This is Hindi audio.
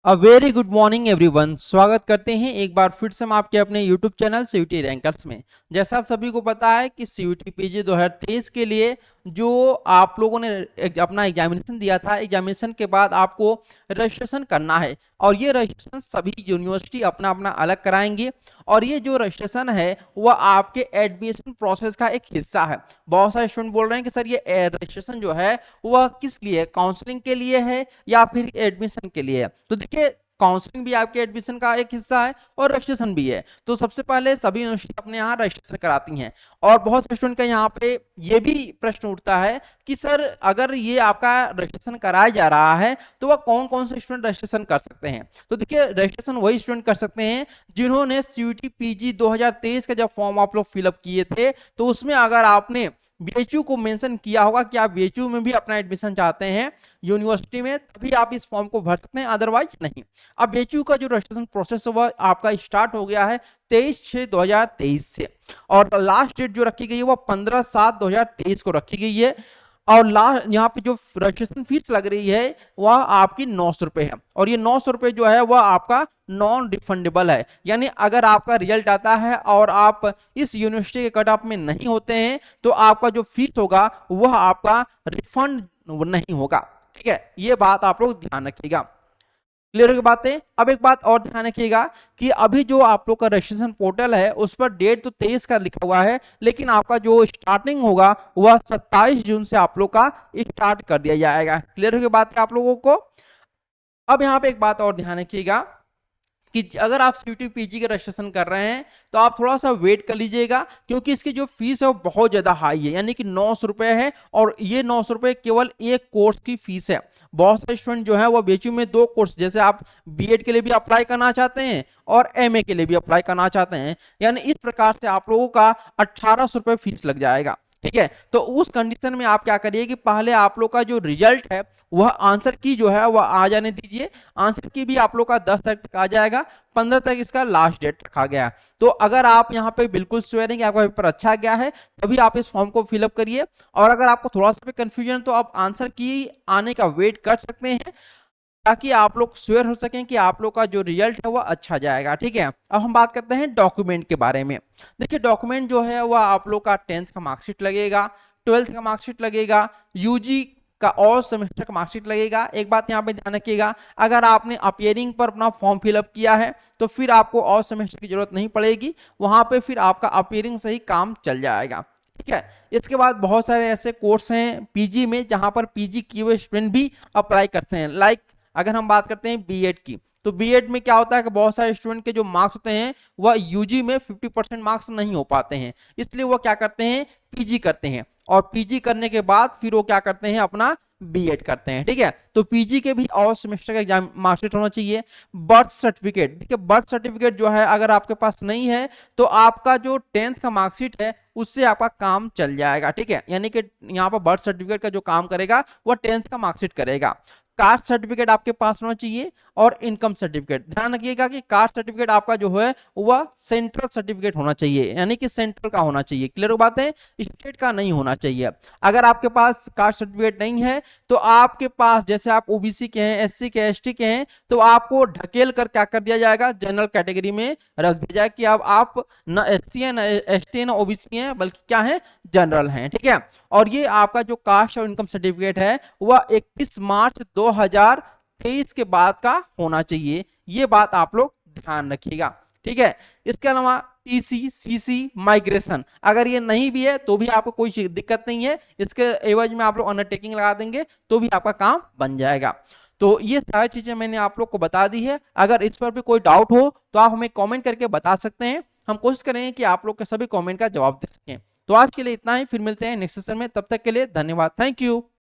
A very good morning everyone. स्वागत करते हैं एक बार फिर से हम आपके अपने यूट्यूब चैनल सीयूटी रैंकर्स में। जैसा आप सभी को पता है कि सीयूटी पीजी 2023 के लिए जो आप लोगों ने अपना एग्जामिनेशन दिया था, एग्जामिनेशन के बाद आपको रजिस्ट्रेशन करना है और ये रजिस्ट्रेशन सभी यूनिवर्सिटी अपना अपना अलग कराएंगे और ये जो रजिस्ट्रेशन है वह आपके एडमिशन प्रोसेस का एक हिस्सा है। बहुत सारे स्टूडेंट बोल रहे हैं कि सर ये रजिस्ट्रेशन जो है वह किस लिए, काउंसलिंग के लिए है या फिर एडमिशन के लिए है। तो देखिए, काउंसलिंग भी आपके एडमिशन का एक हिस्सा है और रजिस्ट्रेशन भी है। तो सबसे पहले सभी यूनिवर्सिटी अपने यहाँ रजिस्ट्रेशन कराती हैं और बहुत से स्टूडेंट का यहाँ पे ये भी प्रश्न उठता है कि सर अगर ये आपका रजिस्ट्रेशन कराया जा रहा है तो वह कौन कौन से स्टूडेंट रजिस्ट्रेशन कर सकते हैं। तो देखिए, रजिस्ट्रेशन वही स्टूडेंट कर सकते हैं जिन्होंने सीयूटी पीजी 2023 का जब फॉर्म आप लोग फिलअप किए थे तो उसमें अगर आपने बीएचयू को मेंशन किया होगा कि आप बीएचयू में भी अपना एडमिशन चाहते हैं यूनिवर्सिटी में, तभी आप इस फॉर्म को भर सकते हैं, अदरवाइज नहीं। अब बीएचयू का जो रजिस्ट्रेशन प्रोसेस है वह आपका स्टार्ट हो गया है 23/6/2023 से और लास्ट डेट जो रखी गई है वह 15/7/2023 को रखी गई है। और लास्ट यहाँ पे जो रजिस्ट्रेशन फीस लग रही है वह आपकी 900 रुपए है और ये 900 रुपए जो है वह आपका नॉन रिफंडेबल है। यानी अगर आपका रिजल्ट आता है और आप इस यूनिवर्सिटी के कट ऑफ में नहीं होते हैं तो आपका जो फीस होगा वह आपका रिफंड नहीं होगा। ठीक है, ये बात आप लोग ध्यान रखिएगा। क्लियर हो गई बातें। अब एक बात और ध्यान रखिएगा कि अभी जो आप लोग का रजिस्ट्रेशन पोर्टल है उस पर डेट तो 23 का लिखा हुआ है, लेकिन आपका जो स्टार्टिंग होगा वह 27 जून से आप लोग का स्टार्ट कर दिया जाएगा। क्लियर हो गई बात है आप लोगों को। अब यहाँ पे एक बात और ध्यान रखिएगा कि अगर आप सीयूटी पीजी के रजिस्ट्रेशन कर रहे हैं तो आप थोड़ा सा वेट कर लीजिएगा, क्योंकि इसकी जो फीस है वो बहुत ज़्यादा हाई है, यानी कि 900 रुपये है और ये 900 रुपये केवल एक कोर्स की फीस है। बहुत सारे स्टूडेंट जो है वो बीएचयू में 2 कोर्स, जैसे आप बीएड के लिए भी अप्लाई करना चाहते हैं और एमए के लिए भी अप्लाई करना चाहते हैं, यानी इस प्रकार से आप लोगों का 1800 रुपये फीस लग जाएगा। ठीक है, तो उस कंडीशन में आप क्या करिए कि पहले आप लोग का जो रिजल्ट है वह आंसर की जो है वह आ जाने दीजिए। आंसर की भी आप लोग का 10 तारीख तक आ जाएगा, 15 तक इसका लास्ट डेट रखा गया है। तो अगर आप यहाँ पे बिल्कुल श्योर हैं कि आपका पेपर अच्छा गया है तभी आप इस फॉर्म को फिलअप करिए, और अगर आपको थोड़ा सा भी कंफ्यूजन तो आप आंसर की आने का वेट कर सकते हैं ताकि आप लोग श्योर हो सकें कि आप लोग का जो रिजल्ट है वह अच्छा जाएगा। ठीक है, अब हम बात करते हैं डॉक्यूमेंट के बारे में। देखिए, डॉक्यूमेंट जो है वह आप लोग का 10th का मार्कशीट लगेगा, 12th का मार्कशीट लगेगा, यूजी का और सेमेस्टर का मार्कशीट लगेगा। एक बात यहाँ पे ध्यान रखिएगा, अगर आपने अपियरिंग पर अपना फॉर्म फिलअप किया है तो फिर आपको और सेमेस्टर की जरूरत नहीं पड़ेगी, वहां पे फिर आपका अपियरिंग से ही काम चल जाएगा। ठीक है, इसके बाद बहुत सारे ऐसे कोर्स हैं पीजी में जहां पर पीजी किए हुए स्टूडेंट भी अप्लाई करते हैं। लाइक अगर हम बात करते हैं बीएड की, तो बीएड में क्या होता है कि बहुत सारे स्टूडेंट के जो मार्क्स होते हैं वह यूजी में 50% मार्क्स नहीं हो पाते हैं, इसलिए वो क्या करते हैं, पीजी करते हैं और पीजी करने के बाद फिर वो क्या करते हैं, अपना बीएड करते हैं। ठीक है, तो पीजी के भी और सेमेस्टर का एग्जाम मार्कशीट होना चाहिए। बर्थ सर्टिफिकेट, ठीक है, बर्थ सर्टिफिकेट जो है अगर आपके पास नहीं है तो आपका जो 10th का मार्कशीट है उससे आपका काम चल जाएगा। ठीक है, यानी कि यहाँ पर बर्थ सर्टिफिकेट का जो काम करेगा वह 10th का मार्कशीट करेगा। कास्ट सर्टिफिकेट आपके पास होना चाहिए और इनकम सर्टिफिकेट। ध्यान रखिएगा कि कास्ट सर्टिफिकेट आपका जो है वह सेंट्रल सर्टिफिकेट होना चाहिए, यानी कि सेंट्रल का होना चाहिए। क्लियर हो बात है, स्टेट का नहीं होना चाहिए। अगर आपके पास कास्ट सर्टिफिकेट नहीं है तो आपके पास, जैसे आप ओबीसी के हैं, एससी के, एसटी के हैं, तो आपको ढकेल कर क्या कर दिया जाएगा, जनरल कैटेगरी में रख दिया जाएगा कि अब आप न एससी है, न एसटी है, न ओबीसी है, बल्कि क्या है, जनरल हैं। ठीक है, और ये आपका जो कास्ट और इनकम सर्टिफिकेट है वह 21 मार्च 2023 के बाद का होना चाहिए। ये बात आप लोग ध्यान रखिएगा। ठीक है, इसके अलावा टीसी, सीसी, माइग्रेशन अगर ये नहीं भी है तो भी आपको कोई दिक्कत नहीं है, इसके एवज में आप लोग अंडरटेकिंग लगा देंगे तो भी आपका काम बन जाएगा। तो ये सारी चीजें मैंने आप लोग को बता दी है। अगर इस पर भी कोई डाउट हो तो आप हमें कमेंट करके बता सकते हैं, हम कोशिश करेंगे कि आप लोग के सभी कमेंट का जवाब दे सकें। तो आज के लिए इतना ही, फिर मिलते हैं नेक्स्ट सेशन में, तब तक के लिए धन्यवाद, थैंक यू।